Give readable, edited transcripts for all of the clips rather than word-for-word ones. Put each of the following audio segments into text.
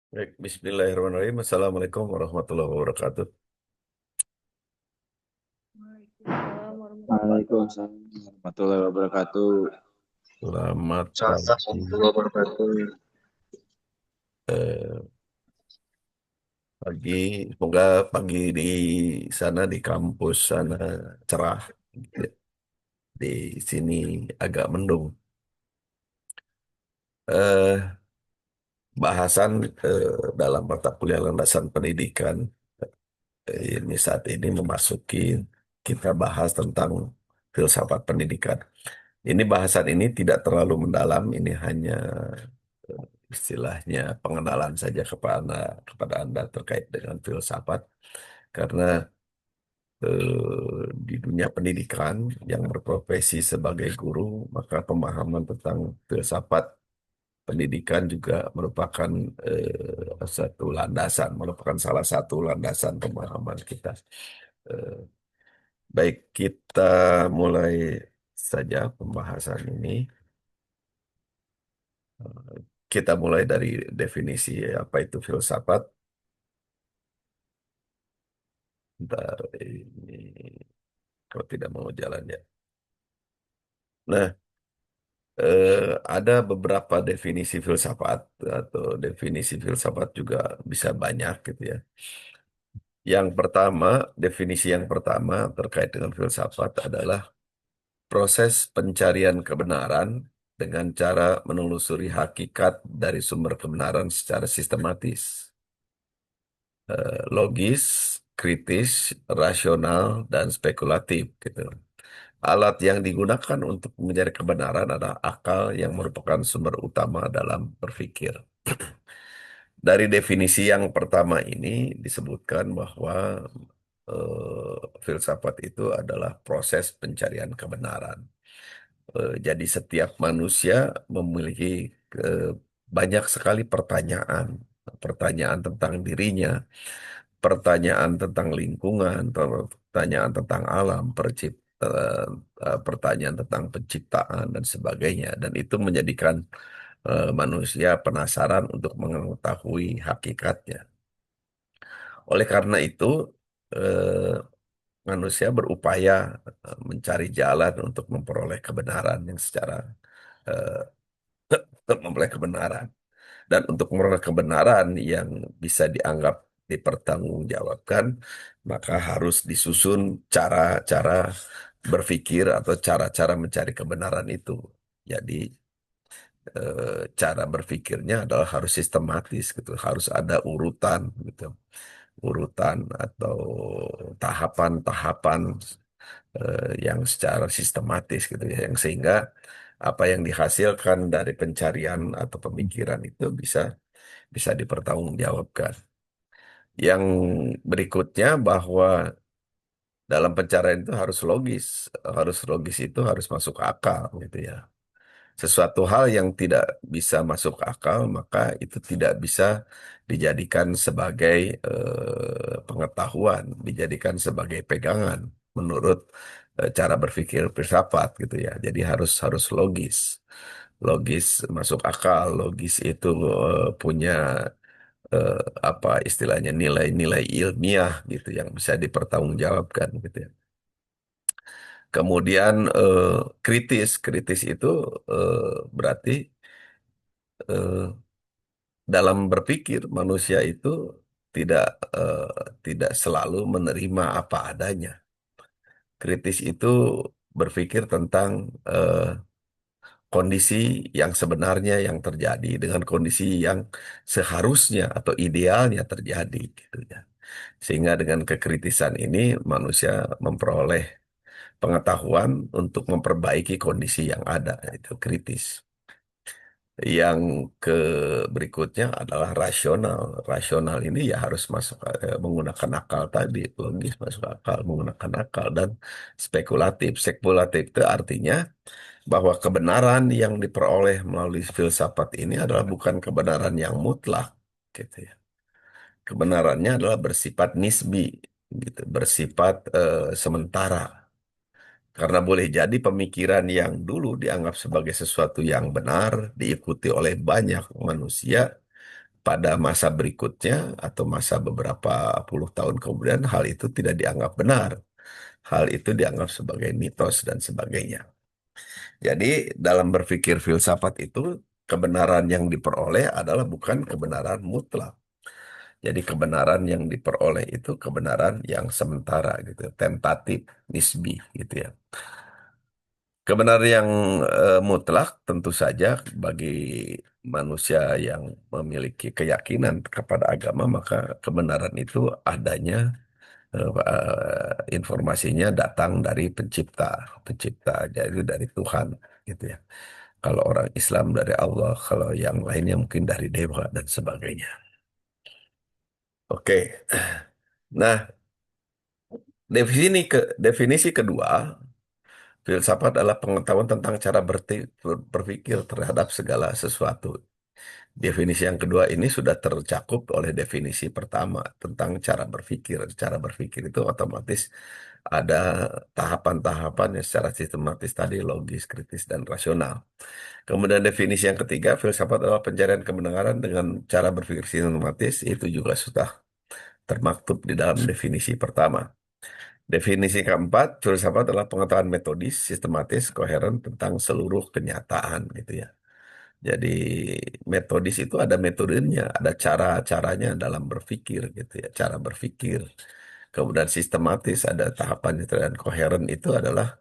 Baik, Bismillahirrahmanirrahim. Assalamualaikum warahmatullahi wabarakatuh. Waalaikumsalam warahmatullahi Waalaikumsalam warahmatullahi wabarakatuh. Selamat pagi. Warahmatullahi wabarakatuh. Eh, pagi, semoga pagi di sana di kampus sana cerah. Di sini agak mendung. Eh, bahasan dalam mata kuliah landasan pendidikan ini saat ini memasuki kita bahas tentang filsafat pendidikan. Ini bahasan ini tidak terlalu mendalam, ini hanya eh, istilahnya pengenalan saja kepada Anda terkait dengan filsafat. Karena di dunia pendidikan yang berprofesi sebagai guru, maka pemahaman tentang filsafat pendidikan juga merupakan satu landasan, merupakan salah satu landasan pemahaman kita. Eh, baik, kita mulai saja pembahasan ini. Kita mulai dari definisi apa itu filsafat. Bentar, ini kalau tidak mau jalan ya. Nah, ada beberapa definisi filsafat atau definisi filsafat juga bisa banyak gitu ya. Yang pertama, definisi yang pertama terkait dengan filsafat adalah proses pencarian kebenaran dengan cara menelusuri hakikat dari sumber kebenaran secara sistematis, logis, kritis, rasional, dan spekulatif gitu. Alat yang digunakan untuk mencari kebenaran adalah akal yang merupakan sumber utama dalam berpikir. Dari definisi yang pertama ini disebutkan bahwa filsafat itu adalah proses pencarian kebenaran. Jadi setiap manusia memiliki eh, banyak sekali pertanyaan, pertanyaan tentang dirinya, pertanyaan tentang lingkungan, pertanyaan tentang alam, pertanyaan tentang penciptaan dan sebagainya. Dan itu menjadikan manusia penasaran untuk mengetahui hakikatnya. Oleh karena itu, eh, manusia berupaya mencari jalan untuk memperoleh kebenaran yang secara eh, untuk memperoleh kebenaran. Dan untuk memperoleh kebenaran yang bisa dianggap dipertanggungjawabkan, maka harus disusun cara-cara berpikir atau cara-cara mencari kebenaran itu. Jadi cara berpikirnya adalah harus sistematis gitu, harus ada urutan gitu, urutan atau tahapan-tahapan yang secara sistematis gitu ya, yang sehingga apa yang dihasilkan dari pencarian atau pemikiran itu bisa bisa dipertanggungjawabkan. Yang berikutnya bahwa dalam pencarian itu harus logis itu harus masuk akal gitu ya. Sesuatu hal yang tidak bisa masuk akal, maka itu tidak bisa dijadikan sebagai pengetahuan, dijadikan sebagai pegangan menurut cara berpikir filsafat gitu ya. Jadi harus harus logis, logis masuk akal, logis itu punya eh, apa istilahnya nilai-nilai ilmiah gitu yang bisa dipertanggungjawabkan gitu ya. Kemudian kritis, kritis itu berarti eh, dalam berpikir manusia itu tidak tidak selalu menerima apa adanya. Kritis itu berpikir tentang kondisi yang sebenarnya yang terjadi dengan kondisi yang seharusnya atau idealnya terjadi gitu ya. Sehingga dengan kekritisan ini manusia memperoleh pengetahuan untuk memperbaiki kondisi yang ada, itu kritis. Yang ke berikutnya adalah rasional. Rasional ini ya harus masuk menggunakan akal tadi, logis masuk akal, menggunakan akal dan spekulatif. Spekulatif itu artinya bahwa kebenaran yang diperoleh melalui filsafat ini adalah bukan kebenaran yang mutlak, gitu ya. Kebenarannya adalah bersifat nisbi, gitu, bersifat sementara. Karena boleh jadi pemikiran yang dulu dianggap sebagai sesuatu yang benar, diikuti oleh banyak manusia, pada masa berikutnya atau masa beberapa puluh tahun kemudian hal itu tidak dianggap benar. Hal itu dianggap sebagai mitos dan sebagainya. Jadi dalam berpikir filsafat itu kebenaran yang diperoleh adalah bukan kebenaran mutlak. Jadi kebenaran yang diperoleh itu kebenaran yang sementara gitu, tentatif, nisbi gitu ya. Kebenaran yang mutlak tentu saja bagi manusia yang memiliki keyakinan kepada agama, maka kebenaran itu adanya informasinya datang dari pencipta, pencipta jadi dari Tuhan gitu ya. Kalau orang Islam dari Allah, kalau yang lainnya mungkin dari dewa dan sebagainya. Oke. Nah, definisi kedua, filsafat adalah pengetahuan tentang cara berpikir terhadap segala sesuatu. Definisi yang kedua ini sudah tercakup oleh definisi pertama tentang cara berpikir. Cara berpikir itu otomatis ada tahapan-tahapan yang secara sistematis tadi, logis, kritis, dan rasional. Kemudian definisi yang ketiga, filsafat adalah pencarian kebenaran dengan cara berpikir sistematis. Itu juga sudah termaktub di dalam definisi pertama. Definisi keempat, filsafat adalah pengetahuan metodis, sistematis, koheren tentang seluruh kenyataan gitu ya. Jadi metodis itu ada metodenya, ada cara-caranya dalam berpikir gitu ya, cara berpikir. Kemudian sistematis ada tahapannya dan koheren itu adalah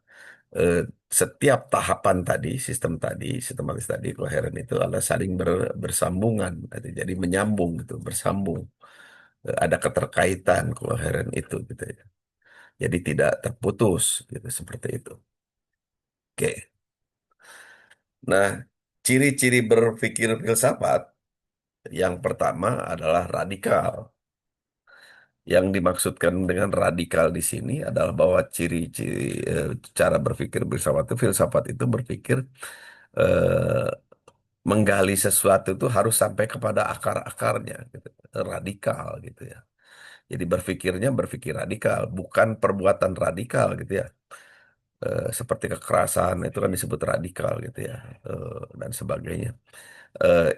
eh, setiap tahapan tadi, sistematis tadi, koheren itu adalah saling bersambungan, gitu. Jadi menyambung gitu, bersambung. Ada keterkaitan koheren itu gitu ya. Jadi tidak terputus gitu seperti itu. Oke. Nah, ciri-ciri berpikir filsafat yang pertama adalah radikal. Yang dimaksudkan dengan radikal di sini adalah bahwa ciri-ciri cara berpikir filsafat itu berpikir eh, menggali sesuatu itu harus sampai kepada akar-akarnya, gitu. Radikal gitu ya. Jadi berpikirnya berpikir radikal, bukan perbuatan radikal gitu ya. Seperti kekerasan itu kan disebut radikal gitu ya, dan sebagainya.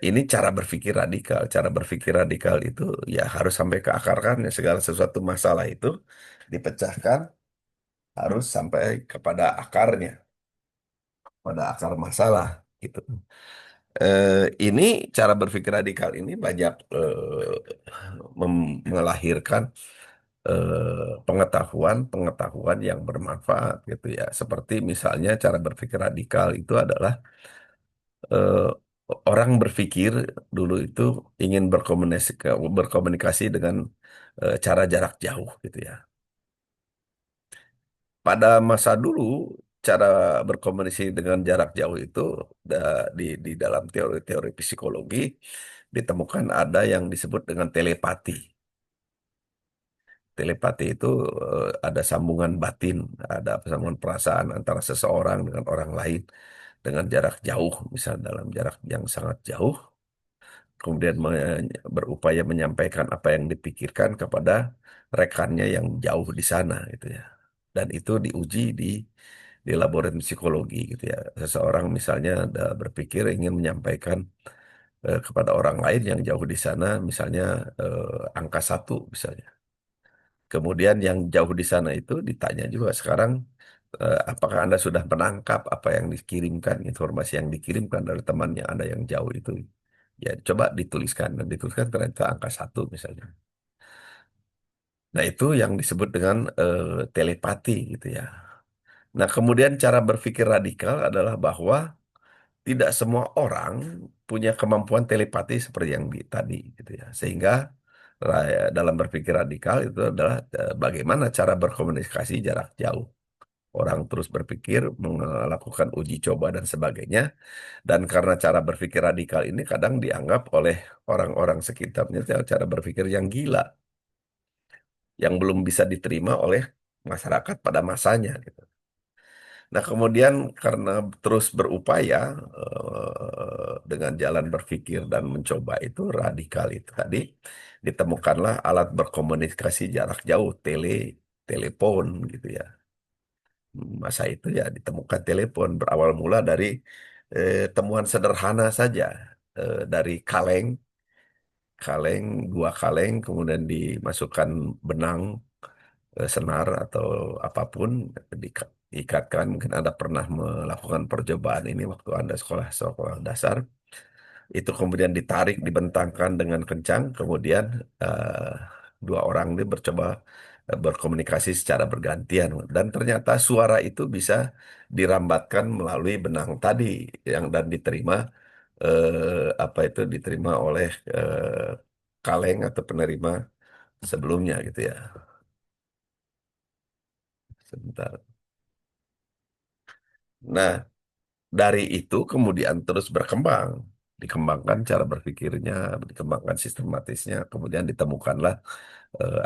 Ini cara berpikir radikal. Cara berpikir radikal itu ya harus sampai ke akar-akarnya. Segala sesuatu masalah itu dipecahkan harus sampai kepada akarnya, pada akar masalah gitu. Ini cara berpikir radikal ini banyak melahirkan pengetahuan yang bermanfaat gitu ya. Seperti misalnya cara berpikir radikal itu adalah eh, orang berpikir dulu itu ingin berkomunikasi dengan cara jarak jauh gitu ya. Pada masa dulu cara berkomunikasi dengan jarak jauh itu di dalam teori-teori psikologi ditemukan ada yang disebut dengan telepati. Telepati itu ada sambungan batin, ada sambungan perasaan antara seseorang dengan orang lain dengan jarak jauh, misal dalam jarak yang sangat jauh, kemudian berupaya menyampaikan apa yang dipikirkan kepada rekannya yang jauh di sana gitu ya. Dan itu diuji di laboratorium psikologi gitu ya. Seseorang misalnya ada berpikir ingin menyampaikan kepada orang lain yang jauh di sana, misalnya angka satu misalnya. Kemudian yang jauh di sana itu ditanya juga sekarang, apakah Anda sudah menangkap apa yang dikirimkan, informasi yang dikirimkan dari temannya Anda yang jauh itu? Ya, coba dituliskan. Dan dituliskan ternyata angka satu misalnya. Nah, itu yang disebut dengan telepati gitu ya. Nah, kemudian cara berpikir radikal adalah bahwa tidak semua orang punya kemampuan telepati seperti yang tadi gitu ya. Sehingga dalam berpikir radikal itu adalah bagaimana cara berkomunikasi jarak jauh. Orang terus berpikir, melakukan uji coba dan sebagainya. Dan karena cara berpikir radikal ini kadang dianggap oleh orang-orang sekitarnya cara berpikir yang gila, yang belum bisa diterima oleh masyarakat pada masanya gitu. Nah, kemudian karena terus berupaya dengan jalan berpikir dan mencoba itu radikal itu tadi, ditemukanlah alat berkomunikasi jarak jauh, telepon gitu ya. Masa itu ya ditemukan telepon berawal mula dari temuan sederhana saja dari kaleng kaleng, 2 kaleng, kemudian dimasukkan benang, senar atau apapun, diikatkan. Mungkin Anda pernah melakukan percobaan ini waktu Anda sekolah sekolah dasar. Itu kemudian ditarik, dibentangkan dengan kencang, kemudian eh, 2 orang ini bercoba berkomunikasi secara bergantian, dan ternyata suara itu bisa dirambatkan melalui benang tadi yang dan diterima, apa itu diterima oleh kaleng atau penerima sebelumnya gitu ya. Sebentar. Nah, dari itu kemudian terus berkembang, dikembangkan cara berpikirnya, dikembangkan sistematisnya, kemudian ditemukanlah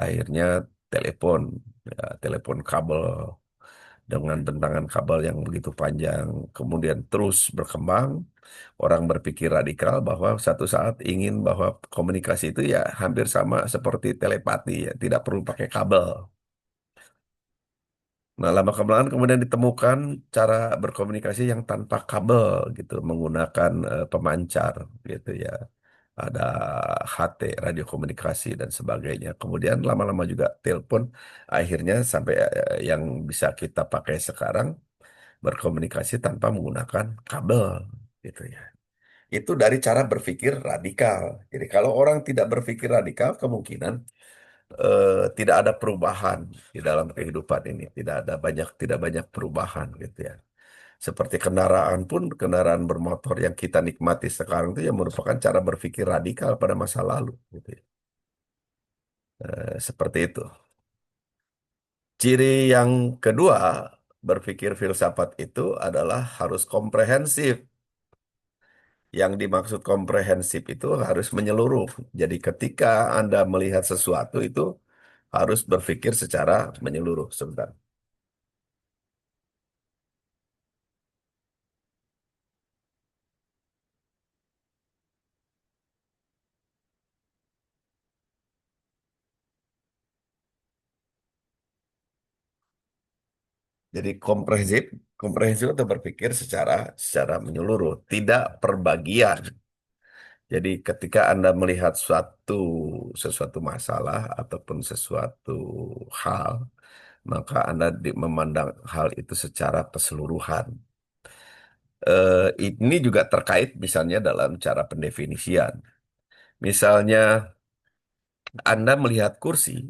akhirnya telepon, ya, telepon kabel dengan bentangan kabel yang begitu panjang, kemudian terus berkembang. Orang berpikir radikal bahwa satu saat ingin bahwa komunikasi itu ya hampir sama seperti telepati, ya, tidak perlu pakai kabel. Nah, lama kebelakangan kemudian ditemukan cara berkomunikasi yang tanpa kabel gitu, menggunakan pemancar gitu ya. Ada HT, radio komunikasi dan sebagainya. Kemudian lama-lama juga telepon, akhirnya sampai yang bisa kita pakai sekarang berkomunikasi tanpa menggunakan kabel gitu ya. Itu dari cara berpikir radikal. Jadi kalau orang tidak berpikir radikal, kemungkinan tidak ada perubahan di dalam kehidupan ini, tidak banyak perubahan gitu ya. Seperti kendaraan pun, kendaraan bermotor yang kita nikmati sekarang itu ya merupakan cara berpikir radikal pada masa lalu gitu ya. Seperti itu. Ciri yang kedua, berpikir filsafat itu adalah harus komprehensif. Yang dimaksud komprehensif itu harus menyeluruh. Jadi ketika Anda melihat sesuatu itu harus berpikir secara menyeluruh. Sebentar. Jadi komprehensif itu berpikir secara menyeluruh, tidak perbagian. Jadi ketika Anda melihat sesuatu masalah ataupun sesuatu hal, maka Anda memandang hal itu secara keseluruhan. Ini juga terkait misalnya dalam cara pendefinisian. Misalnya Anda melihat kursi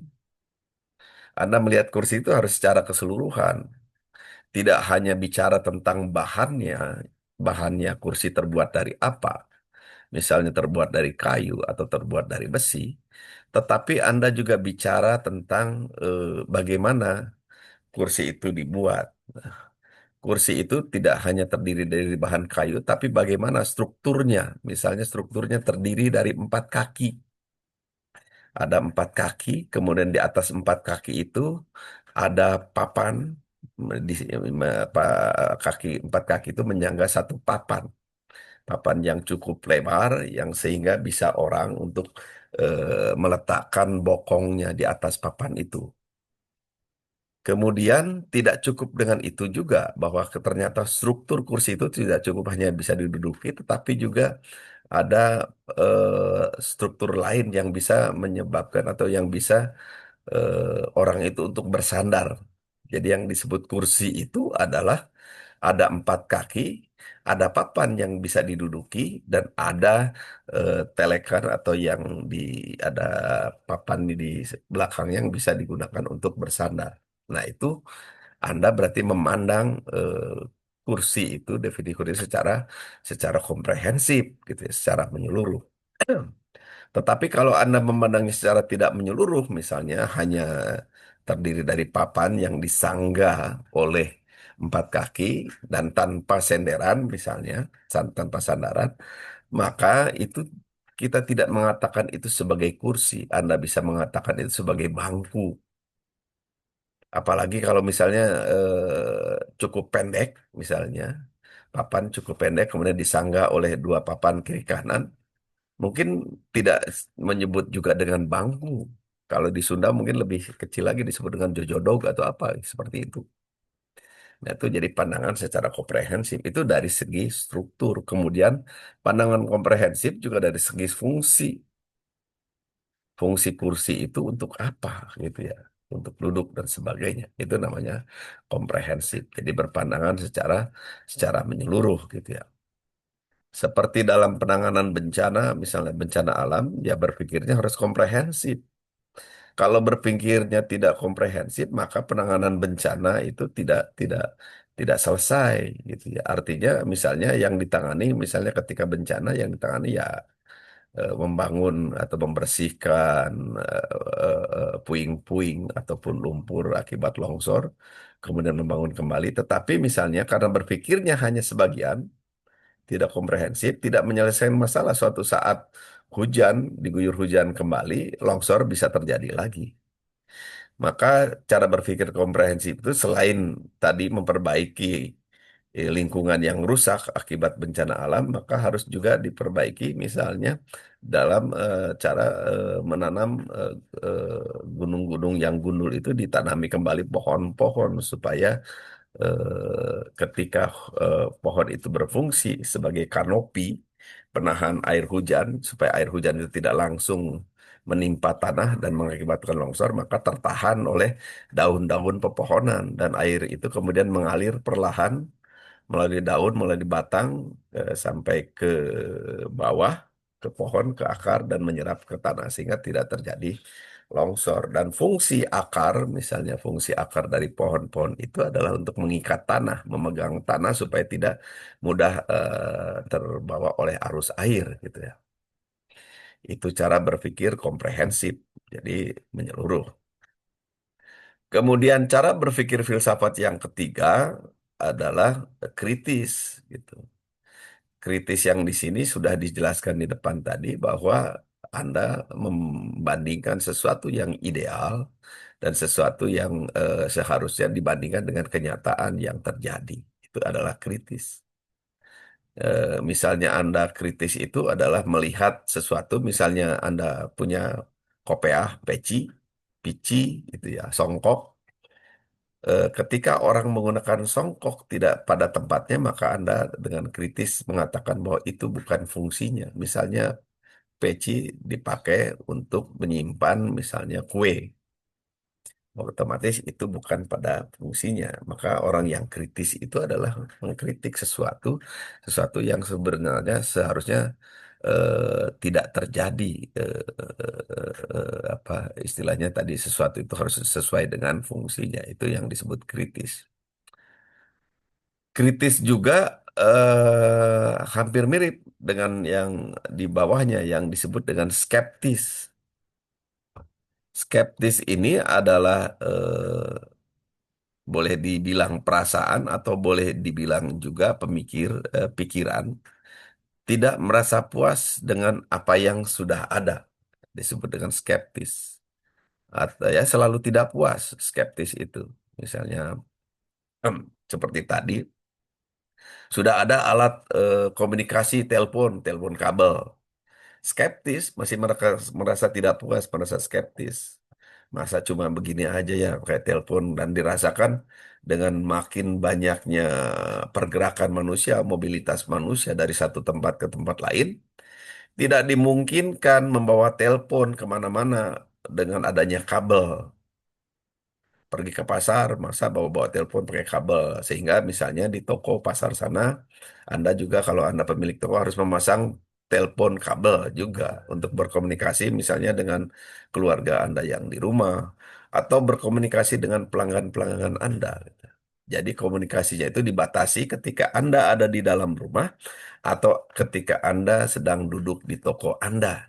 itu harus secara keseluruhan. Tidak hanya bicara tentang bahannya kursi terbuat dari apa, misalnya terbuat dari kayu atau terbuat dari besi, tetapi Anda juga bicara tentang bagaimana kursi itu dibuat. Kursi itu tidak hanya terdiri dari bahan kayu, tapi bagaimana strukturnya. Misalnya strukturnya terdiri dari 4 kaki. Ada 4 kaki, kemudian di atas 4 kaki itu ada papan. Di kaki 4 kaki itu menyangga satu papan, papan yang cukup lebar, yang sehingga bisa orang untuk meletakkan bokongnya di atas papan itu. Kemudian tidak cukup dengan itu juga, bahwa ternyata struktur kursi itu tidak cukup hanya bisa diduduki, tetapi juga ada struktur lain yang bisa menyebabkan atau yang bisa orang itu untuk bersandar. Jadi yang disebut kursi itu adalah ada 4 kaki, ada papan yang bisa diduduki, dan ada telekan atau yang di ada papan di belakang yang bisa digunakan untuk bersandar. Nah, itu Anda berarti memandang kursi itu, definisi kursi secara komprehensif gitu ya, secara menyeluruh. Tetapi kalau Anda memandangnya secara tidak menyeluruh, misalnya hanya terdiri dari papan yang disanggah oleh 4 kaki dan tanpa senderan, misalnya tanpa sandaran, maka itu kita tidak mengatakan itu sebagai kursi. Anda bisa mengatakan itu sebagai bangku. Apalagi kalau misalnya cukup pendek, misalnya papan cukup pendek, kemudian disanggah oleh 2 papan kiri kanan. Mungkin tidak menyebut juga dengan bangku. Kalau di Sunda mungkin lebih kecil lagi, disebut dengan jojodog atau apa seperti itu. Nah, itu jadi pandangan secara komprehensif. Itu dari segi struktur. Kemudian pandangan komprehensif juga dari segi fungsi. fungsi kursi itu untuk apa gitu ya, untuk duduk dan sebagainya. Itu namanya komprehensif. Jadi berpandangan secara secara menyeluruh gitu ya. Seperti dalam penanganan bencana, misalnya bencana alam, ya berpikirnya harus komprehensif. Kalau berpikirnya tidak komprehensif, maka penanganan bencana itu tidak selesai gitu ya. Artinya misalnya yang ditangani, misalnya ketika bencana yang ditangani ya membangun atau membersihkan puing-puing ataupun lumpur akibat longsor, kemudian membangun kembali. Tetapi misalnya karena berpikirnya hanya sebagian, tidak komprehensif, tidak menyelesaikan masalah, suatu saat hujan, diguyur hujan kembali, longsor bisa terjadi lagi. Maka cara berpikir komprehensif itu selain tadi memperbaiki lingkungan yang rusak akibat bencana alam, maka harus juga diperbaiki misalnya dalam cara menanam gunung-gunung yang gundul itu ditanami kembali pohon-pohon supaya ketika pohon itu berfungsi sebagai kanopi penahan air hujan supaya air hujan itu tidak langsung menimpa tanah dan mengakibatkan longsor, maka tertahan oleh daun-daun pepohonan dan air itu kemudian mengalir perlahan melalui daun, melalui batang sampai ke bawah, ke pohon, ke akar dan menyerap ke tanah sehingga tidak terjadi longsor. Dan fungsi akar, misalnya fungsi akar dari pohon-pohon itu adalah untuk mengikat tanah, memegang tanah supaya tidak mudah terbawa oleh arus air gitu ya. Itu cara berpikir komprehensif, jadi menyeluruh. Kemudian cara berpikir filsafat yang ketiga adalah kritis gitu. Kritis yang di sini sudah dijelaskan di depan tadi bahwa Anda membandingkan sesuatu yang ideal dan sesuatu yang seharusnya dibandingkan dengan kenyataan yang terjadi. Itu adalah kritis. Misalnya Anda kritis itu adalah melihat sesuatu, misalnya Anda punya kopiah, peci, pici, itu ya, songkok. Ketika orang menggunakan songkok tidak pada tempatnya, maka Anda dengan kritis mengatakan bahwa itu bukan fungsinya. Misalnya peci dipakai untuk menyimpan misalnya kue. Otomatis itu bukan pada fungsinya. Maka orang yang kritis itu adalah mengkritik sesuatu, sesuatu yang sebenarnya seharusnya tidak terjadi. Apa istilahnya tadi sesuatu itu harus sesuai dengan fungsinya. Itu yang disebut kritis. Kritis juga hampir mirip dengan yang di bawahnya yang disebut dengan skeptis. Skeptis ini adalah boleh dibilang perasaan atau boleh dibilang juga pikiran, tidak merasa puas dengan apa yang sudah ada. Disebut dengan skeptis. Atau ya selalu tidak puas skeptis itu. Misalnya seperti tadi sudah ada alat komunikasi telepon kabel. Skeptis, masih merasa tidak puas, merasa skeptis. Masa cuma begini aja ya, kayak telepon dan dirasakan dengan makin banyaknya pergerakan manusia, mobilitas manusia dari satu tempat ke tempat lain, tidak dimungkinkan membawa telepon kemana-mana dengan adanya kabel. Pergi ke pasar, masa bawa-bawa telepon pakai kabel. Sehingga misalnya di toko pasar sana, Anda juga kalau Anda pemilik toko harus memasang telepon kabel juga untuk berkomunikasi misalnya dengan keluarga Anda yang di rumah atau berkomunikasi dengan pelanggan-pelanggan Anda. Jadi komunikasinya itu dibatasi ketika Anda ada di dalam rumah atau ketika Anda sedang duduk di toko Anda.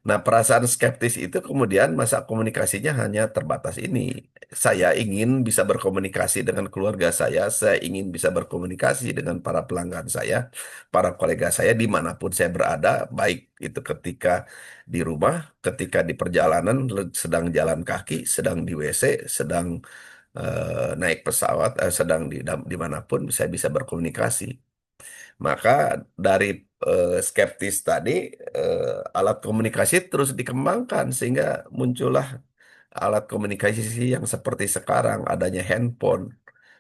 Nah, perasaan skeptis itu kemudian masa komunikasinya hanya terbatas ini. Saya ingin bisa berkomunikasi dengan keluarga saya ingin bisa berkomunikasi dengan para pelanggan saya, para kolega saya dimanapun saya berada, baik itu ketika di rumah, ketika di perjalanan, sedang jalan kaki, sedang di WC, sedang naik pesawat, sedang dimanapun saya bisa berkomunikasi. Maka dari skeptis tadi, alat komunikasi terus dikembangkan sehingga muncullah alat komunikasi yang seperti sekarang adanya handphone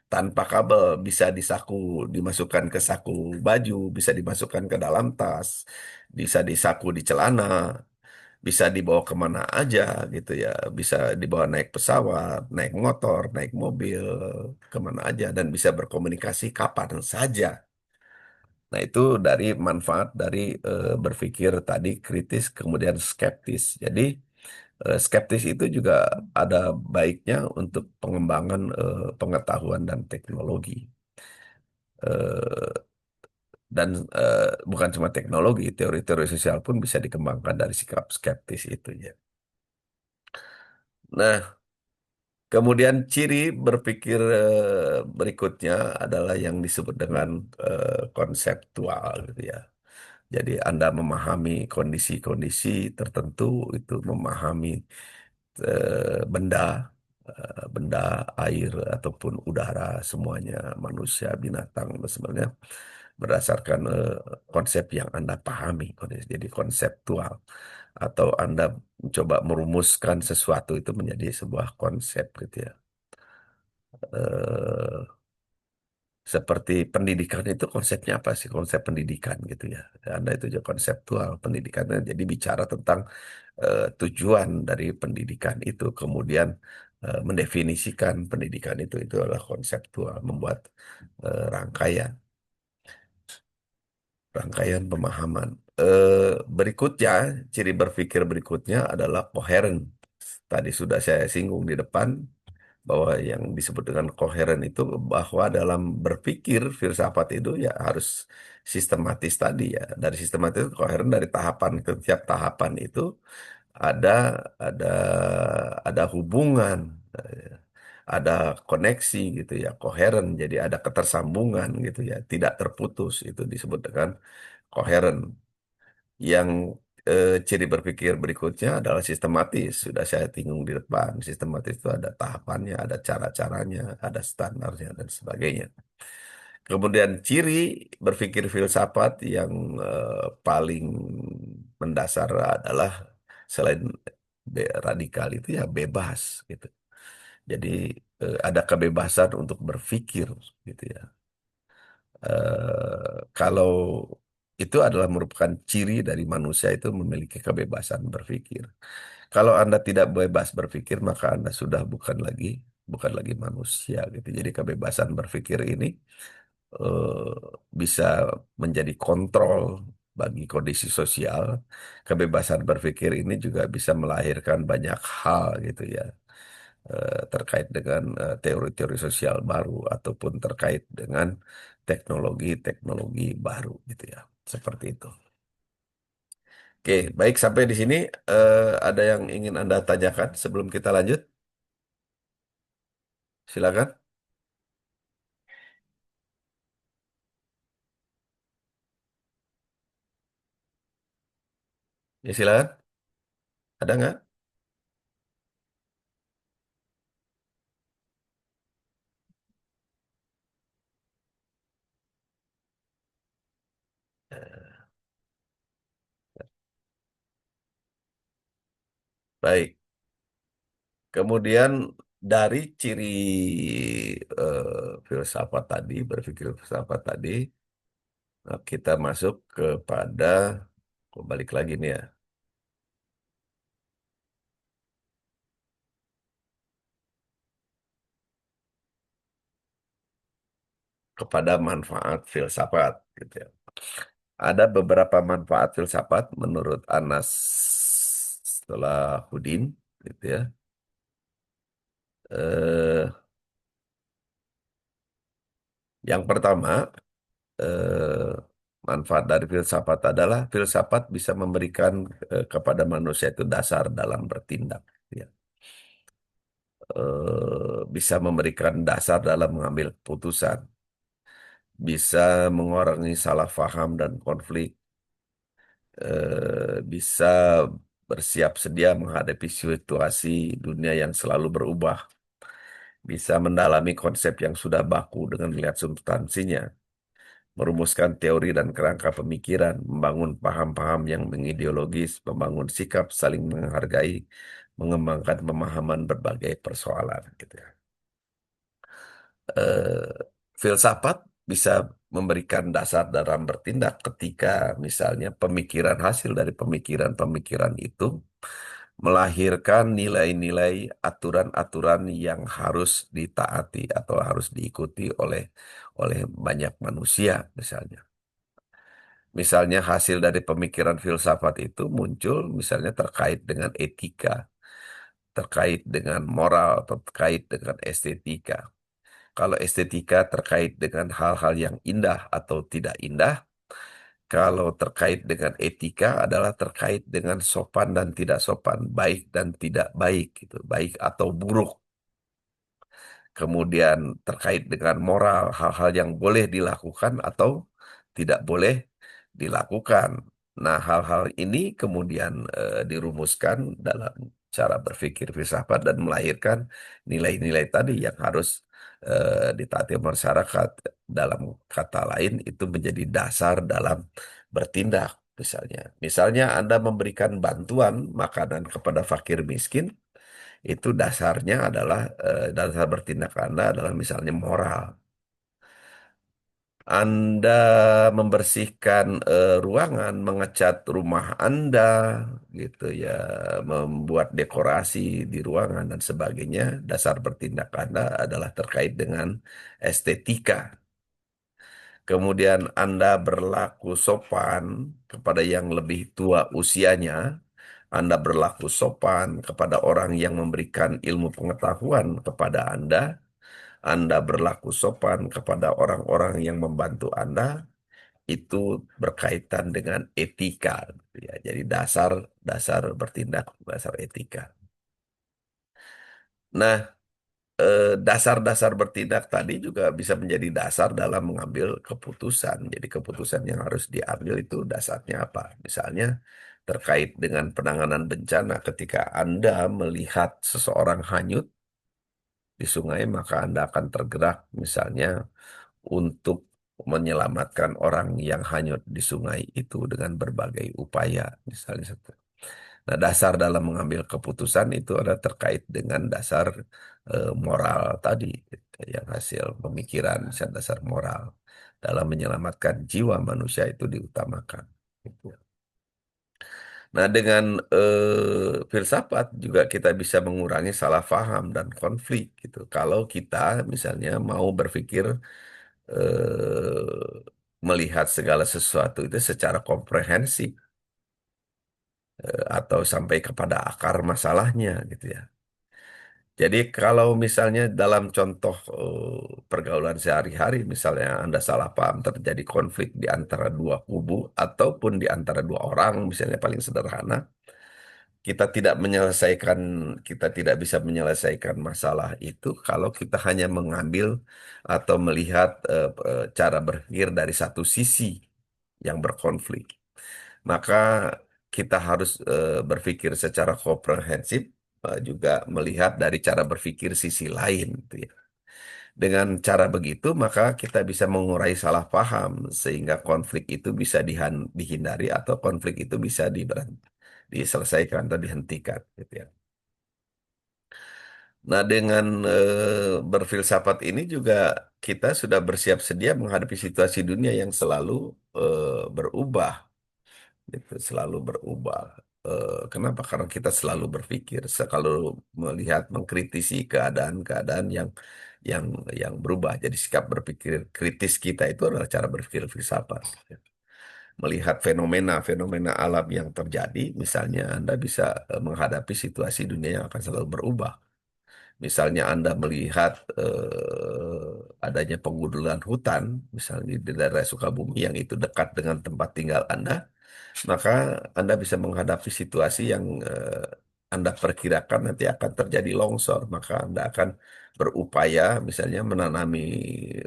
tanpa kabel bisa dimasukkan ke saku baju, bisa dimasukkan ke dalam tas, bisa disaku di celana bisa dibawa kemana aja gitu ya, bisa dibawa naik pesawat, naik motor, naik mobil, kemana aja, dan bisa berkomunikasi kapan saja. Nah, itu dari manfaat dari berpikir tadi kritis kemudian skeptis. Jadi skeptis itu juga ada baiknya untuk pengembangan pengetahuan dan teknologi. Eh, dan bukan cuma teknologi, teori-teori sosial pun bisa dikembangkan dari sikap skeptis itu ya. Nah, kemudian ciri berpikir berikutnya adalah yang disebut dengan konseptual gitu ya. Jadi Anda memahami kondisi-kondisi tertentu, itu memahami benda, benda, air ataupun udara, semuanya, manusia, binatang, dan sebenarnya berdasarkan konsep yang Anda pahami. Jadi konseptual. Atau Anda mencoba merumuskan sesuatu itu menjadi sebuah konsep gitu ya. Eh, Seperti pendidikan itu konsepnya apa sih? Konsep pendidikan gitu ya. Anda itu juga konseptual pendidikannya. Jadi bicara tentang tujuan dari pendidikan itu, kemudian mendefinisikan pendidikan itu adalah konseptual, membuat rangkaian rangkaian pemahaman. Berikutnya, ciri berpikir berikutnya adalah koheren. Tadi sudah saya singgung di depan bahwa yang disebut dengan koheren itu bahwa dalam berpikir filsafat itu ya harus sistematis tadi ya. Dari sistematis koheren dari tahapan ke tiap tahapan itu ada ada ada hubungan, ada koneksi gitu ya, koheren. Jadi ada ketersambungan gitu ya, tidak terputus, itu disebut dengan koheren. Yang ciri berpikir berikutnya adalah sistematis. Sudah saya tinggung di depan. Sistematis itu ada tahapannya, ada cara-caranya, ada standarnya, dan sebagainya. Kemudian ciri berpikir filsafat yang paling mendasar adalah selain radikal itu ya bebas gitu. Jadi ada kebebasan untuk berpikir gitu ya. Kalau itu adalah merupakan ciri dari manusia itu memiliki kebebasan berpikir. Kalau Anda tidak bebas berpikir, maka Anda sudah bukan lagi manusia gitu. Jadi kebebasan berpikir ini eh, bisa menjadi kontrol bagi kondisi sosial. Kebebasan berpikir ini juga bisa melahirkan banyak hal gitu ya, terkait dengan teori-teori sosial baru ataupun terkait dengan teknologi-teknologi baru gitu ya. Seperti itu. Oke, baik, sampai di sini ada yang ingin Anda tanyakan sebelum kita lanjut? Silakan. Ya, silakan. Ada nggak? Baik. Kemudian dari ciri filsafat tadi, berpikir filsafat tadi, kita masuk kepada, kok balik lagi nih ya, kepada manfaat filsafat gitu ya. Ada beberapa manfaat filsafat menurut Anas setelah Hudin gitu ya. Eh, yang pertama, eh, manfaat dari filsafat adalah filsafat bisa memberikan kepada manusia itu dasar dalam bertindak, ya. Bisa memberikan dasar dalam mengambil keputusan, bisa mengurangi salah paham dan konflik, bisa bersiap sedia menghadapi situasi dunia yang selalu berubah, bisa mendalami konsep yang sudah baku dengan melihat substansinya, merumuskan teori dan kerangka pemikiran, membangun paham-paham yang mengideologis, membangun sikap saling menghargai, mengembangkan pemahaman berbagai persoalan gitu ya. Filsafat bisa memberikan dasar dalam bertindak ketika misalnya pemikiran hasil dari pemikiran-pemikiran itu melahirkan nilai-nilai aturan-aturan yang harus ditaati atau harus diikuti oleh oleh banyak manusia misalnya. Misalnya hasil dari pemikiran filsafat itu muncul misalnya terkait dengan etika, terkait dengan moral, terkait dengan estetika. Kalau estetika terkait dengan hal-hal yang indah atau tidak indah, kalau terkait dengan etika adalah terkait dengan sopan dan tidak sopan, baik dan tidak baik, gitu, baik atau buruk. Kemudian terkait dengan moral, hal-hal yang boleh dilakukan atau tidak boleh dilakukan. Nah, hal-hal ini kemudian dirumuskan dalam cara berpikir filsafat dan melahirkan nilai-nilai tadi yang harus ditaati masyarakat. Dalam kata lain, itu menjadi dasar dalam bertindak. Misalnya Anda memberikan bantuan makanan kepada fakir miskin, itu dasarnya adalah dasar bertindak Anda adalah misalnya moral. Anda membersihkan ruangan, mengecat rumah Anda, gitu ya, membuat dekorasi di ruangan dan sebagainya. Dasar bertindak Anda adalah terkait dengan estetika. Kemudian Anda berlaku sopan kepada yang lebih tua usianya. Anda berlaku sopan kepada orang yang memberikan ilmu pengetahuan kepada Anda. Anda berlaku sopan kepada orang-orang yang membantu Anda, itu berkaitan dengan etika, gitu ya. Jadi dasar dasar bertindak, dasar etika. Nah, dasar-dasar bertindak tadi juga bisa menjadi dasar dalam mengambil keputusan. Jadi keputusan yang harus diambil itu dasarnya apa? Misalnya terkait dengan penanganan bencana, ketika Anda melihat seseorang hanyut di sungai, maka Anda akan tergerak misalnya untuk menyelamatkan orang yang hanyut di sungai itu dengan berbagai upaya, misalnya satu. Nah, dasar dalam mengambil keputusan itu adalah terkait dengan dasar moral tadi, gitu, yang hasil pemikiran, dasar moral dalam menyelamatkan jiwa manusia itu diutamakan. Gitu. Nah, dengan filsafat juga kita bisa mengurangi salah paham dan konflik gitu. Kalau kita misalnya mau berpikir melihat segala sesuatu itu secara komprehensif atau sampai kepada akar masalahnya gitu ya. Jadi kalau misalnya dalam contoh pergaulan sehari-hari, misalnya Anda salah paham terjadi konflik di antara dua kubu ataupun di antara dua orang, misalnya paling sederhana, kita tidak menyelesaikan, kita tidak bisa menyelesaikan masalah itu kalau kita hanya mengambil atau melihat cara berpikir dari satu sisi yang berkonflik. Maka kita harus berpikir secara komprehensif, juga melihat dari cara berpikir sisi lain, gitu ya. Dengan cara begitu, maka kita bisa mengurai salah paham sehingga konflik itu bisa dihindari atau konflik itu bisa diselesaikan atau dihentikan, gitu ya. Nah, dengan berfilsafat ini juga kita sudah bersiap sedia menghadapi situasi dunia yang selalu berubah, gitu, selalu berubah. Kenapa? Karena kita selalu berpikir, selalu melihat, mengkritisi keadaan-keadaan yang yang berubah. Jadi sikap berpikir kritis kita itu adalah cara berpikir filsafat. Melihat fenomena-fenomena alam yang terjadi, misalnya Anda bisa menghadapi situasi dunia yang akan selalu berubah. Misalnya Anda melihat adanya penggundulan hutan, misalnya di daerah Sukabumi yang itu dekat dengan tempat tinggal Anda, maka Anda bisa menghadapi situasi yang Anda perkirakan nanti akan terjadi longsor. Maka Anda akan berupaya misalnya menanami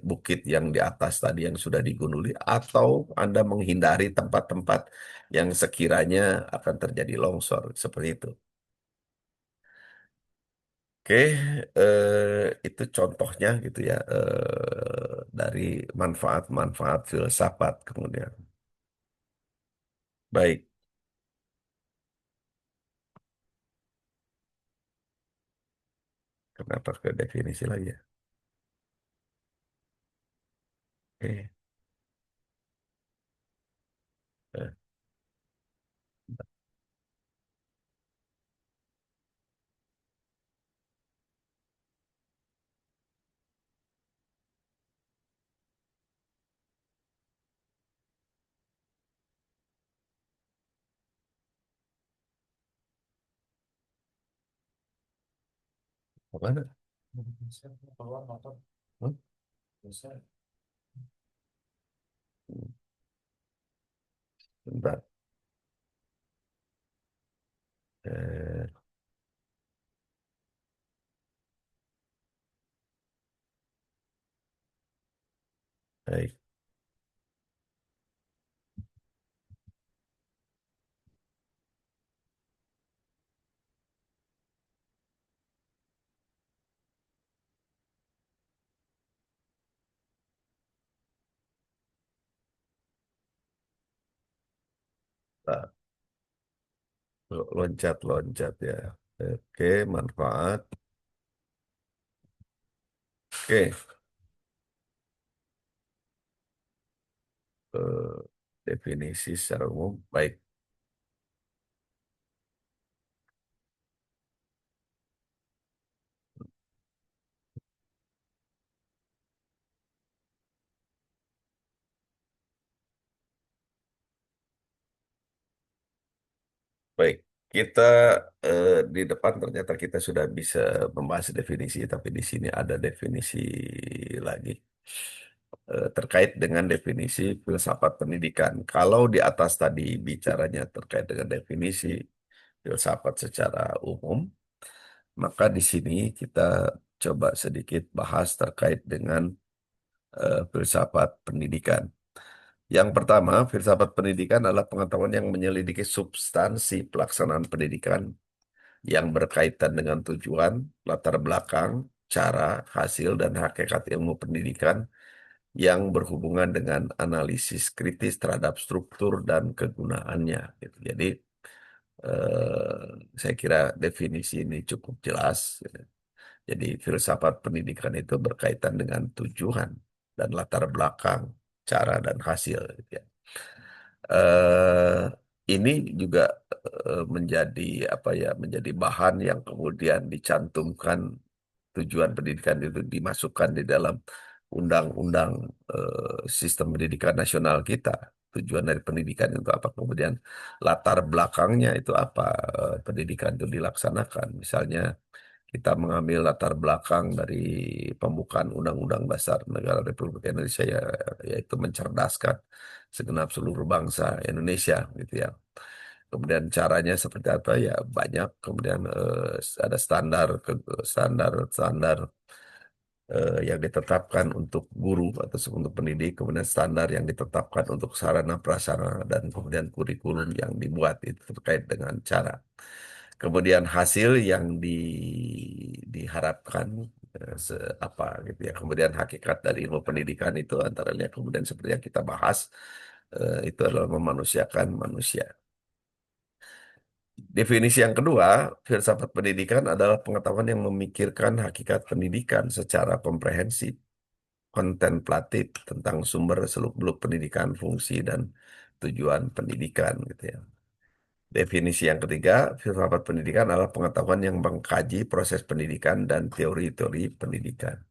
bukit yang di atas tadi yang sudah digunduli, atau Anda menghindari tempat-tempat yang sekiranya akan terjadi longsor, seperti itu. Oke, itu contohnya gitu ya, dari manfaat-manfaat filsafat kemudian. Baik, kenapa ke definisi lagi ya? Oke. Mana? Hmm? Bentar. Eh, baik. Nah, loncat-loncat ya. Oke, manfaat. Oke, eh, definisi secara umum. Baik. Baik, kita di depan ternyata kita sudah bisa membahas definisi, tapi di sini ada definisi lagi terkait dengan definisi filsafat pendidikan. Kalau di atas tadi bicaranya terkait dengan definisi filsafat secara umum, maka di sini kita coba sedikit bahas terkait dengan filsafat pendidikan. Yang pertama, filsafat pendidikan adalah pengetahuan yang menyelidiki substansi pelaksanaan pendidikan yang berkaitan dengan tujuan, latar belakang, cara, hasil, dan hakikat ilmu pendidikan yang berhubungan dengan analisis kritis terhadap struktur dan kegunaannya. Gitu. Jadi, saya kira definisi ini cukup jelas. Jadi, filsafat pendidikan itu berkaitan dengan tujuan dan latar belakang, cara, dan hasil. Gitu ya. eh ini juga menjadi apa ya menjadi bahan yang kemudian dicantumkan tujuan pendidikan itu dimasukkan di dalam undang-undang sistem pendidikan nasional kita. Tujuan dari pendidikan itu apa, kemudian latar belakangnya itu apa pendidikan itu dilaksanakan. Misalnya kita mengambil latar belakang dari pembukaan Undang-Undang Dasar Negara Republik Indonesia ya, yaitu mencerdaskan segenap seluruh bangsa Indonesia gitu ya. Kemudian caranya seperti apa ya banyak. Kemudian ada standar yang ditetapkan untuk guru atau untuk pendidik. Kemudian standar yang ditetapkan untuk sarana prasarana dan kemudian kurikulum yang dibuat itu terkait dengan cara. Kemudian hasil yang diharapkan apa gitu ya. Kemudian hakikat dari ilmu pendidikan itu antara lain kemudian seperti yang kita bahas itu adalah memanusiakan manusia. Definisi yang kedua, filsafat pendidikan adalah pengetahuan yang memikirkan hakikat pendidikan secara komprehensif, kontemplatif tentang sumber seluk-beluk pendidikan, fungsi dan tujuan pendidikan gitu ya. Definisi yang ketiga, filsafat pendidikan adalah pengetahuan yang mengkaji proses pendidikan dan teori-teori pendidikan.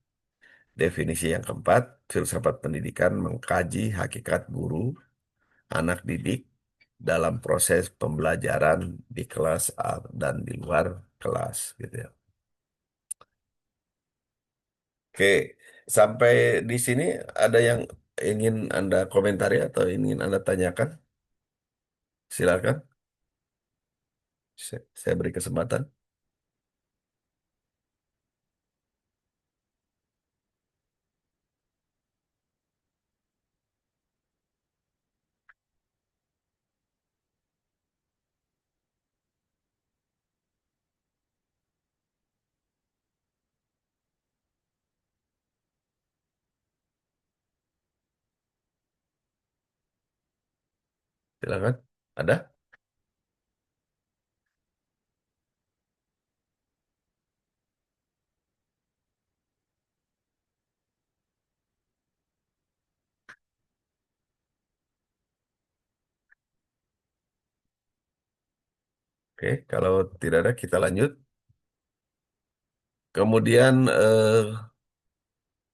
Definisi yang keempat, filsafat pendidikan mengkaji hakikat guru, anak didik dalam proses pembelajaran di kelas dan di luar kelas gitu ya. Oke, sampai di sini ada yang ingin Anda komentari atau ingin Anda tanyakan? Silakan, saya beri kesempatan. Silakan. Ada? Oke, kalau tidak ada kita lanjut. Kemudian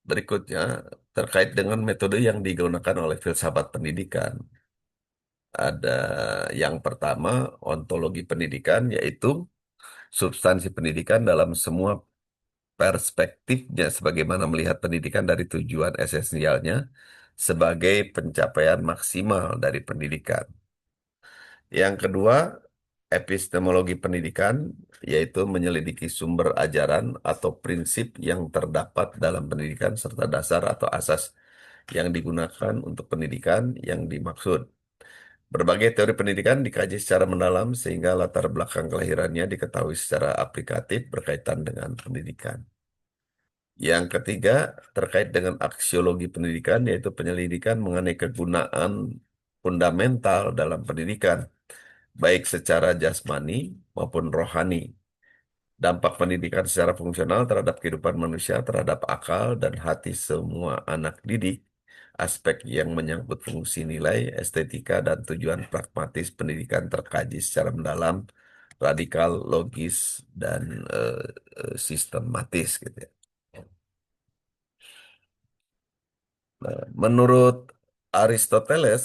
berikutnya terkait dengan metode yang digunakan oleh filsafat pendidikan. Ada yang pertama ontologi pendidikan yaitu substansi pendidikan dalam semua perspektifnya sebagaimana melihat pendidikan dari tujuan esensialnya sebagai pencapaian maksimal dari pendidikan. Yang kedua, epistemologi pendidikan, yaitu menyelidiki sumber ajaran atau prinsip yang terdapat dalam pendidikan serta dasar atau asas yang digunakan untuk pendidikan yang dimaksud. Berbagai teori pendidikan dikaji secara mendalam sehingga latar belakang kelahirannya diketahui secara aplikatif berkaitan dengan pendidikan. Yang ketiga, terkait dengan aksiologi pendidikan, yaitu penyelidikan mengenai kegunaan fundamental dalam pendidikan, baik secara jasmani maupun rohani. Dampak pendidikan secara fungsional terhadap kehidupan manusia, terhadap akal dan hati semua anak didik, aspek yang menyangkut fungsi nilai, estetika, dan tujuan pragmatis pendidikan terkaji secara mendalam, radikal, logis, dan sistematis gitu ya. Nah, menurut Aristoteles,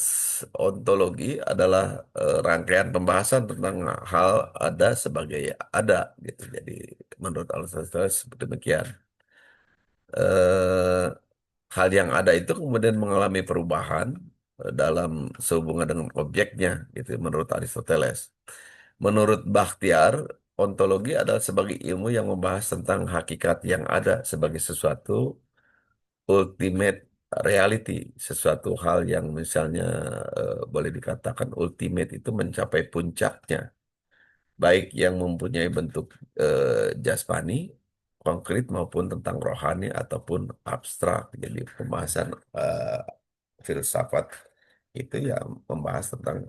ontologi adalah rangkaian pembahasan tentang hal ada sebagai ada gitu. Jadi menurut Aristoteles seperti demikian. Eh, Hal yang ada itu kemudian mengalami perubahan dalam sehubungan dengan objeknya gitu menurut Aristoteles. Menurut Bakhtiar, ontologi adalah sebagai ilmu yang membahas tentang hakikat yang ada sebagai sesuatu ultimate reality, sesuatu hal yang misalnya boleh dikatakan ultimate itu mencapai puncaknya, baik yang mempunyai bentuk jasmani, konkret maupun tentang rohani ataupun abstrak. Jadi pembahasan filsafat itu ya membahas tentang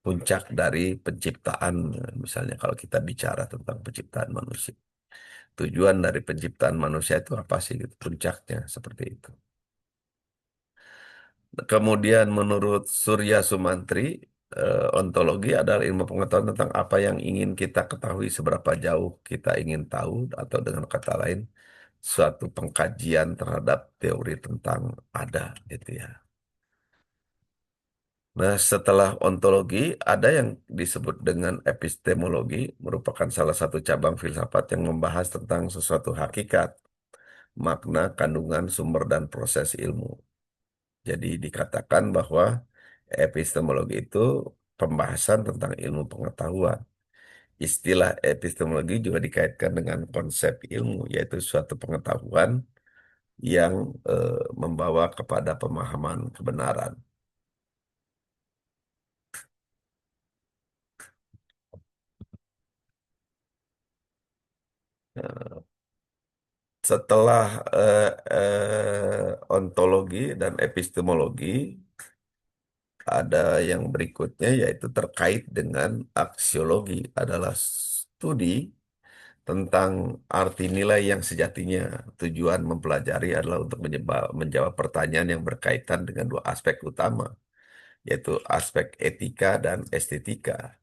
puncak dari penciptaan, misalnya kalau kita bicara tentang penciptaan manusia. Tujuan dari penciptaan manusia itu apa sih gitu, puncaknya seperti itu. Kemudian menurut Surya Sumantri, ontologi adalah ilmu pengetahuan tentang apa yang ingin kita ketahui, seberapa jauh kita ingin tahu, atau dengan kata lain, suatu pengkajian terhadap teori tentang ada, gitu ya. Nah, setelah ontologi, ada yang disebut dengan epistemologi, merupakan salah satu cabang filsafat yang membahas tentang sesuatu hakikat, makna, kandungan, sumber, dan proses ilmu. Jadi dikatakan bahwa epistemologi itu pembahasan tentang ilmu pengetahuan. Istilah epistemologi juga dikaitkan dengan konsep ilmu, yaitu suatu pengetahuan yang membawa kepada pemahaman kebenaran. Nah, setelah ontologi dan epistemologi, ada yang berikutnya yaitu terkait dengan aksiologi, adalah studi tentang arti nilai yang sejatinya. Tujuan mempelajari adalah untuk menjawab pertanyaan yang berkaitan dengan dua aspek utama, yaitu aspek etika dan estetika.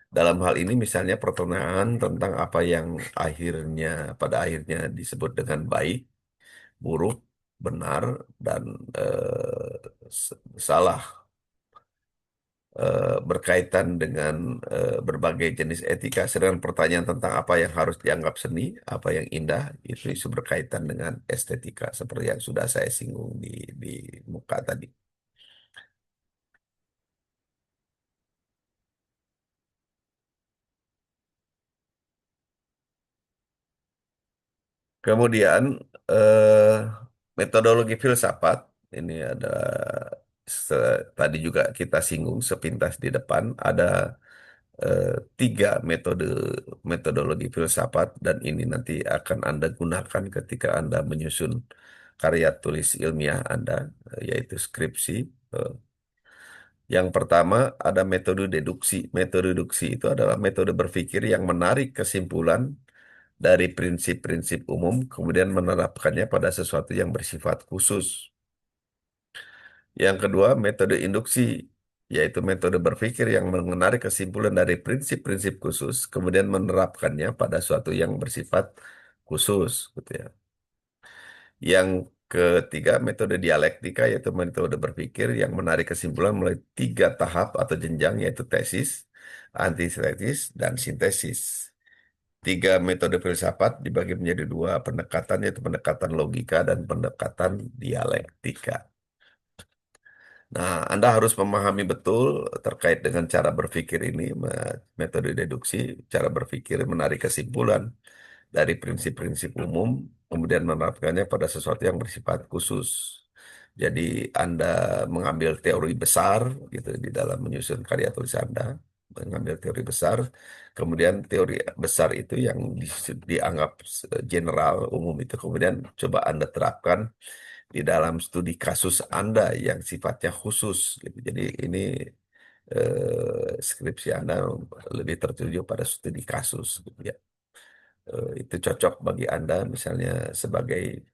Dalam hal ini misalnya pertengahan tentang apa yang pada akhirnya disebut dengan baik, buruk, benar, dan salah, berkaitan dengan berbagai jenis etika, sedangkan pertanyaan tentang apa yang harus dianggap seni, apa yang indah, itu isu berkaitan dengan estetika, seperti yang sudah saya singgung di muka tadi. Kemudian eh, metodologi filsafat ini ada tadi juga kita singgung sepintas di depan, ada eh, tiga metodologi filsafat, dan ini nanti akan Anda gunakan ketika Anda menyusun karya tulis ilmiah Anda, yaitu skripsi. Eh, yang pertama ada metode deduksi. Metode deduksi itu adalah metode berpikir yang menarik kesimpulan dari prinsip-prinsip umum, kemudian menerapkannya pada sesuatu yang bersifat khusus. Yang kedua, metode induksi, yaitu metode berpikir yang menarik kesimpulan dari prinsip-prinsip khusus, kemudian menerapkannya pada suatu yang bersifat khusus, gitu ya. Yang ketiga, metode dialektika, yaitu metode berpikir yang menarik kesimpulan melalui tiga tahap atau jenjang, yaitu tesis, antitesis, dan sintesis. tiga metode filsafat dibagi menjadi dua pendekatan, yaitu pendekatan logika dan pendekatan dialektika. Nah, Anda harus memahami betul terkait dengan cara berpikir ini, metode deduksi, cara berpikir menarik kesimpulan dari prinsip-prinsip umum, kemudian menerapkannya pada sesuatu yang bersifat khusus. Jadi Anda mengambil teori besar gitu di dalam menyusun karya tulis Anda, mengambil teori besar, kemudian teori besar itu yang dianggap general umum itu kemudian coba Anda terapkan di dalam studi kasus Anda yang sifatnya khusus gitu. Jadi ini skripsi Anda lebih tertuju pada studi kasus gitu ya. Itu cocok bagi Anda misalnya sebagai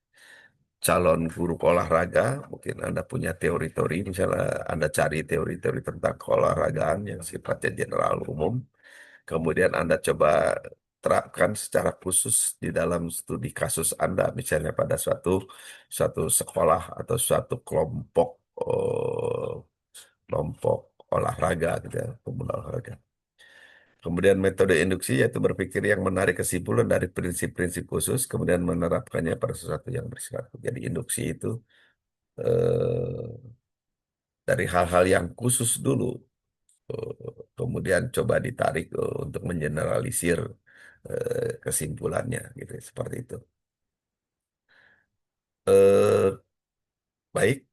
calon guru olahraga, mungkin Anda punya teori-teori, misalnya Anda cari teori-teori tentang keolahragaan yang sifatnya general umum, kemudian Anda coba terapkan secara khusus di dalam studi kasus Anda, misalnya pada suatu suatu sekolah atau suatu kelompok kelompok olahraga gitu ya, pemuda olahraga. Kemudian metode induksi yaitu berpikir yang menarik kesimpulan dari prinsip-prinsip khusus, kemudian menerapkannya pada sesuatu yang bersifat. Jadi induksi itu eh, dari hal-hal yang khusus dulu, kemudian coba ditarik untuk mengeneralisir kesimpulannya, gitu, seperti itu. Eh, Baik,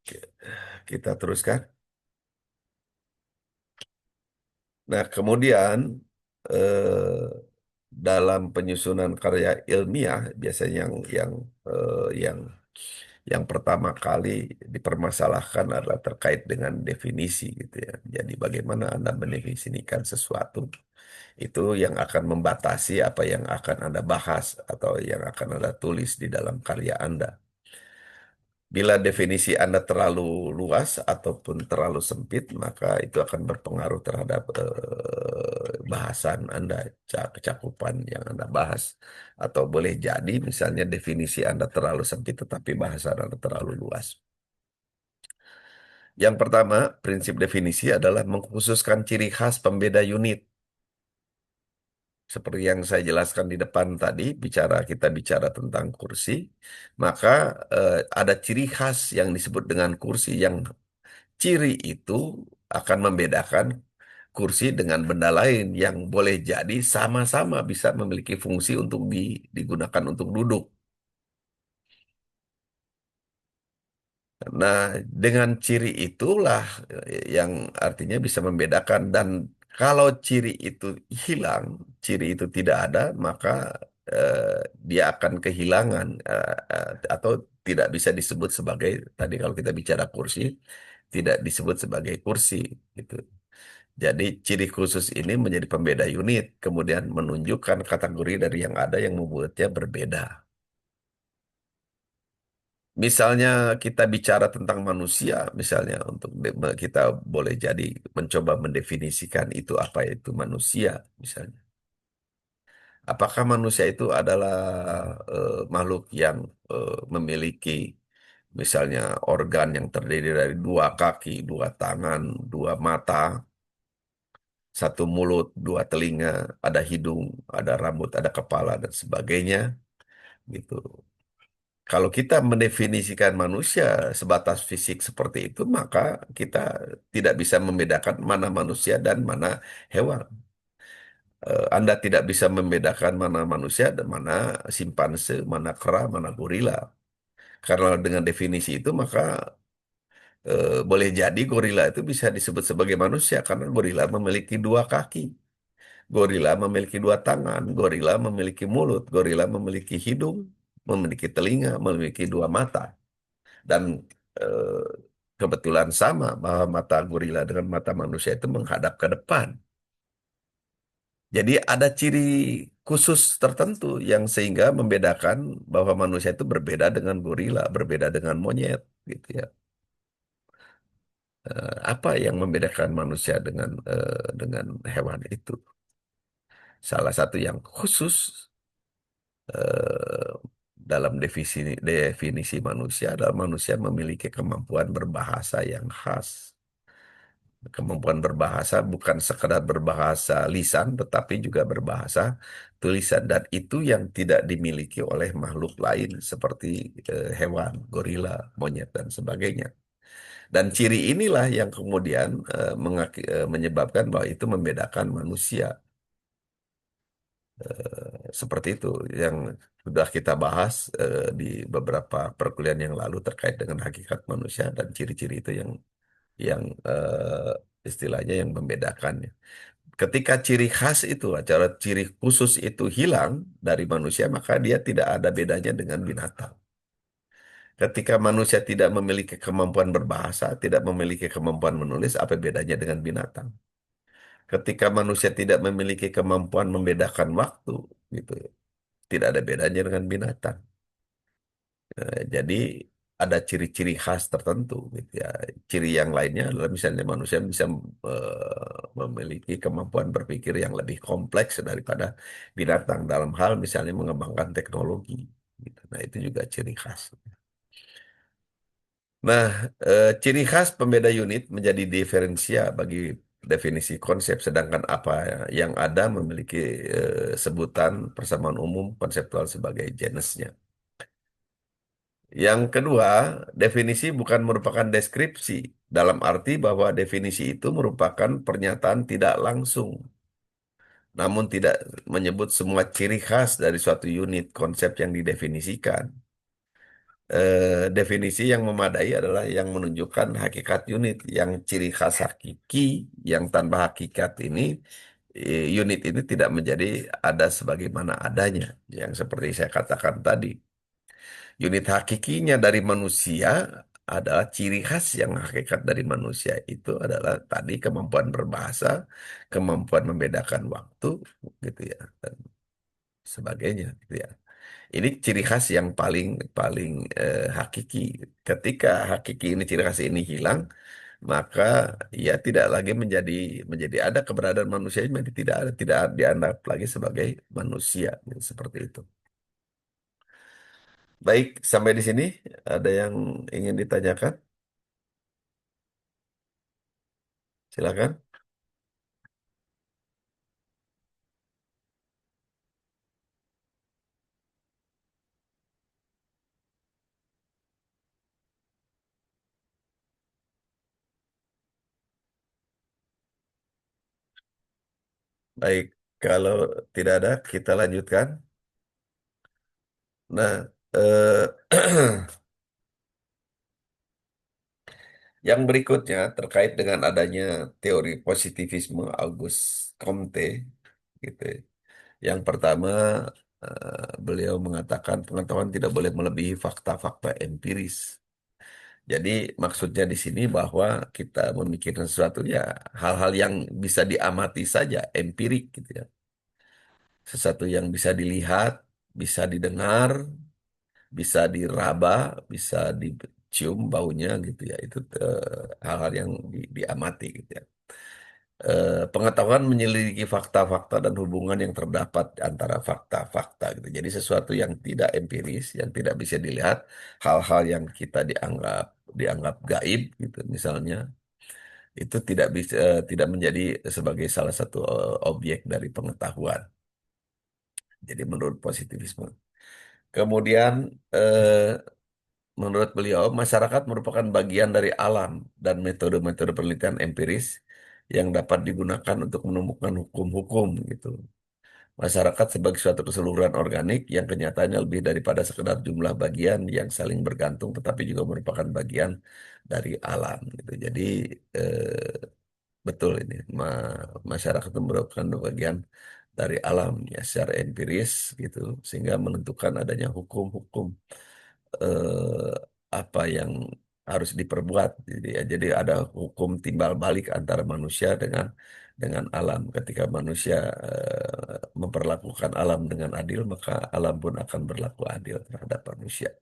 kita teruskan. Nah, kemudian eh, dalam penyusunan karya ilmiah biasanya yang pertama kali dipermasalahkan adalah terkait dengan definisi gitu ya. Jadi bagaimana Anda mendefinisikan sesuatu itu yang akan membatasi apa yang akan Anda bahas atau yang akan Anda tulis di dalam karya Anda. Bila definisi Anda terlalu luas ataupun terlalu sempit, maka itu akan berpengaruh terhadap bahasan Anda, kecakupan yang Anda bahas. Atau boleh jadi misalnya definisi Anda terlalu sempit tetapi bahasan Anda terlalu luas. Yang pertama, prinsip definisi adalah mengkhususkan ciri khas pembeda unit. Seperti yang saya jelaskan di depan tadi, kita bicara tentang kursi, maka ada ciri khas yang disebut dengan kursi yang ciri itu akan membedakan kursi dengan benda lain yang boleh jadi sama-sama bisa memiliki fungsi untuk digunakan untuk duduk. Nah, dengan ciri itulah yang artinya bisa membedakan dan kalau ciri itu hilang, ciri itu tidak ada, maka eh, dia akan kehilangan atau tidak bisa disebut sebagai tadi kalau kita bicara kursi, tidak disebut sebagai kursi gitu. Jadi ciri khusus ini menjadi pembeda unit, kemudian menunjukkan kategori dari yang ada yang membuatnya berbeda. Misalnya kita bicara tentang manusia, misalnya untuk kita boleh jadi mencoba mendefinisikan itu apa itu manusia, misalnya. Apakah manusia itu adalah makhluk yang memiliki misalnya organ yang terdiri dari dua kaki, dua tangan, dua mata, satu mulut, dua telinga, ada hidung, ada rambut, ada kepala dan sebagainya, gitu. Kalau kita mendefinisikan manusia sebatas fisik seperti itu, maka kita tidak bisa membedakan mana manusia dan mana hewan. Anda tidak bisa membedakan mana manusia dan mana simpanse, mana kera, mana gorila. Karena dengan definisi itu, maka boleh jadi gorila itu bisa disebut sebagai manusia karena gorila memiliki dua kaki. Gorila memiliki dua tangan, gorila memiliki mulut, gorila memiliki hidung, memiliki telinga, memiliki dua mata. Dan eh, kebetulan sama bahwa mata gorila dengan mata manusia itu menghadap ke depan. Jadi ada ciri khusus tertentu yang sehingga membedakan bahwa manusia itu berbeda dengan gorila, berbeda dengan monyet, gitu ya. Apa yang membedakan manusia dengan hewan itu? Salah satu yang khusus eh, dalam definisi manusia adalah manusia memiliki kemampuan berbahasa yang khas. Kemampuan berbahasa bukan sekedar berbahasa lisan, tetapi juga berbahasa tulisan. Dan itu yang tidak dimiliki oleh makhluk lain seperti hewan, gorila, monyet, dan sebagainya. Dan ciri inilah yang kemudian menyebabkan bahwa itu membedakan manusia. Seperti itu yang sudah kita bahas di beberapa perkuliahan yang lalu terkait dengan hakikat manusia dan ciri-ciri itu yang istilahnya yang membedakannya. Ketika ciri khas itu, acara ciri khusus itu hilang dari manusia, maka dia tidak ada bedanya dengan binatang. Ketika manusia tidak memiliki kemampuan berbahasa, tidak memiliki kemampuan menulis, apa bedanya dengan binatang? Ketika manusia tidak memiliki kemampuan membedakan waktu, gitu, tidak ada bedanya dengan binatang. Jadi ada ciri-ciri khas tertentu, gitu ya. Ciri yang lainnya adalah misalnya manusia bisa memiliki kemampuan berpikir yang lebih kompleks daripada binatang dalam hal misalnya mengembangkan teknologi. Gitu. Nah itu juga ciri khas. Nah, ciri khas pembeda unit menjadi diferensia bagi definisi konsep, sedangkan apa yang ada memiliki sebutan persamaan umum konseptual sebagai jenisnya. Yang kedua, definisi bukan merupakan deskripsi, dalam arti bahwa definisi itu merupakan pernyataan tidak langsung, namun tidak menyebut semua ciri khas dari suatu unit konsep yang didefinisikan. Definisi yang memadai adalah yang menunjukkan hakikat unit, yang ciri khas hakiki, yang tanpa hakikat ini, unit ini tidak menjadi ada sebagaimana adanya, yang seperti saya katakan tadi. Unit hakikinya dari manusia adalah ciri khas yang hakikat dari manusia itu adalah tadi kemampuan berbahasa, kemampuan membedakan waktu, gitu ya, dan sebagainya, gitu ya. Ini ciri khas yang paling paling hakiki. Ketika hakiki ini ciri khas ini hilang, maka ya tidak lagi menjadi menjadi ada keberadaan manusia, menjadi tidak dianggap lagi sebagai manusia, gitu, seperti itu. Baik, sampai di sini ada yang ingin ditanyakan? Silakan. Baik, kalau tidak ada, kita lanjutkan. Nah, yang berikutnya terkait dengan adanya teori positivisme Auguste Comte, gitu. Yang pertama, beliau mengatakan pengetahuan tidak boleh melebihi fakta-fakta empiris. Jadi maksudnya di sini bahwa kita memikirkan sesuatu ya hal-hal yang bisa diamati saja, empirik gitu ya. Sesuatu yang bisa dilihat, bisa didengar, bisa diraba, bisa dicium baunya gitu ya. Itu hal-hal yang diamati gitu ya. Pengetahuan menyelidiki fakta-fakta dan hubungan yang terdapat antara fakta-fakta gitu. Jadi sesuatu yang tidak empiris, yang tidak bisa dilihat, hal-hal yang kita dianggap dianggap gaib gitu misalnya, itu tidak menjadi sebagai salah satu objek dari pengetahuan. Jadi menurut positivisme. Kemudian menurut beliau, masyarakat merupakan bagian dari alam dan metode-metode penelitian empiris yang dapat digunakan untuk menemukan hukum-hukum gitu. Masyarakat sebagai suatu keseluruhan organik yang kenyataannya lebih daripada sekedar jumlah bagian yang saling bergantung, tetapi juga merupakan bagian dari alam gitu. Jadi betul ini masyarakat itu merupakan bagian dari alam ya secara empiris gitu, sehingga menentukan adanya hukum-hukum eh, apa yang harus diperbuat. Jadi ada hukum timbal balik antara manusia dengan alam. Ketika manusia memperlakukan alam dengan adil, maka alam pun akan berlaku adil terhadap manusia.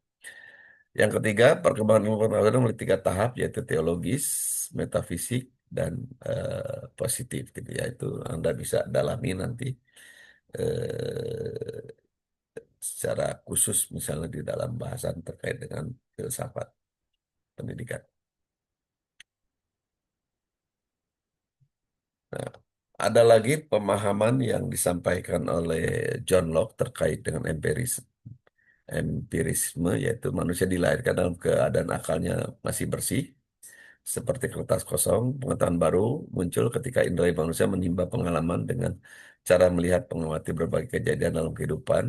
Yang ketiga, perkembangan ilmu pengetahuan memiliki tiga tahap, yaitu teologis, metafisik, dan positif. Gitu ya. Itu Anda bisa dalami nanti eh, secara khusus, misalnya di dalam bahasan terkait dengan filsafat pendidikan. Ada lagi pemahaman yang disampaikan oleh John Locke terkait dengan empirisme, yaitu manusia dilahirkan dalam keadaan akalnya masih bersih, seperti kertas kosong. Pengetahuan baru muncul ketika indera manusia menimba pengalaman dengan cara melihat mengamati berbagai kejadian dalam kehidupan.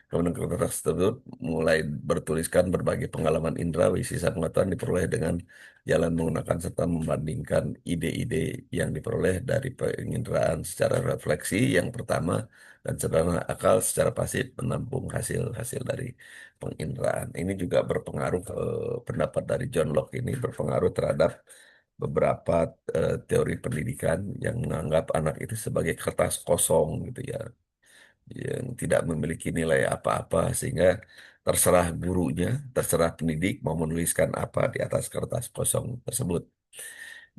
Kemudian kertas tersebut mulai bertuliskan berbagai pengalaman indrawi. Sisa pengetahuan diperoleh dengan jalan menggunakan serta membandingkan ide-ide yang diperoleh dari penginderaan secara refleksi yang pertama, dan sederhana akal secara pasif menampung hasil-hasil dari penginderaan. Ini juga berpengaruh, pendapat dari John Locke ini berpengaruh terhadap beberapa teori pendidikan yang menganggap anak itu sebagai kertas kosong gitu ya, yang tidak memiliki nilai apa-apa, sehingga terserah gurunya, terserah pendidik mau menuliskan apa di atas kertas kosong tersebut.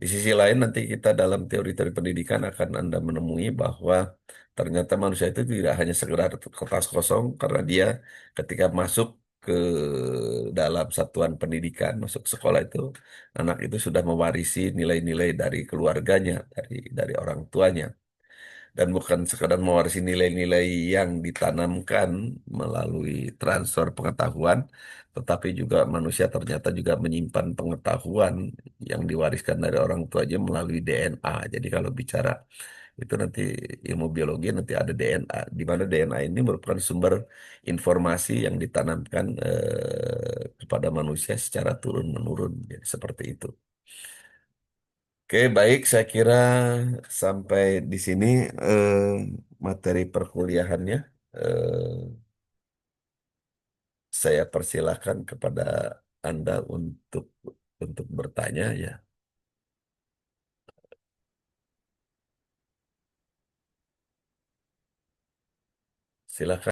Di sisi lain, nanti kita dalam teori-teori pendidikan akan Anda menemui bahwa ternyata manusia itu tidak hanya sekedar kertas kosong, karena dia ketika masuk ke dalam satuan pendidikan, masuk sekolah itu, anak itu sudah mewarisi nilai-nilai dari keluarganya, dari orang tuanya. Dan bukan sekadar mewarisi nilai-nilai yang ditanamkan melalui transfer pengetahuan, tetapi juga manusia ternyata juga menyimpan pengetahuan yang diwariskan dari orang tuanya melalui DNA. Jadi kalau bicara itu nanti ilmu biologi, nanti ada DNA, di mana DNA ini merupakan sumber informasi yang ditanamkan kepada manusia secara turun-menurun. Jadi seperti itu. Oke, baik. Saya kira sampai di sini eh, materi perkuliahannya. Saya persilahkan kepada Anda untuk bertanya ya. Silakan.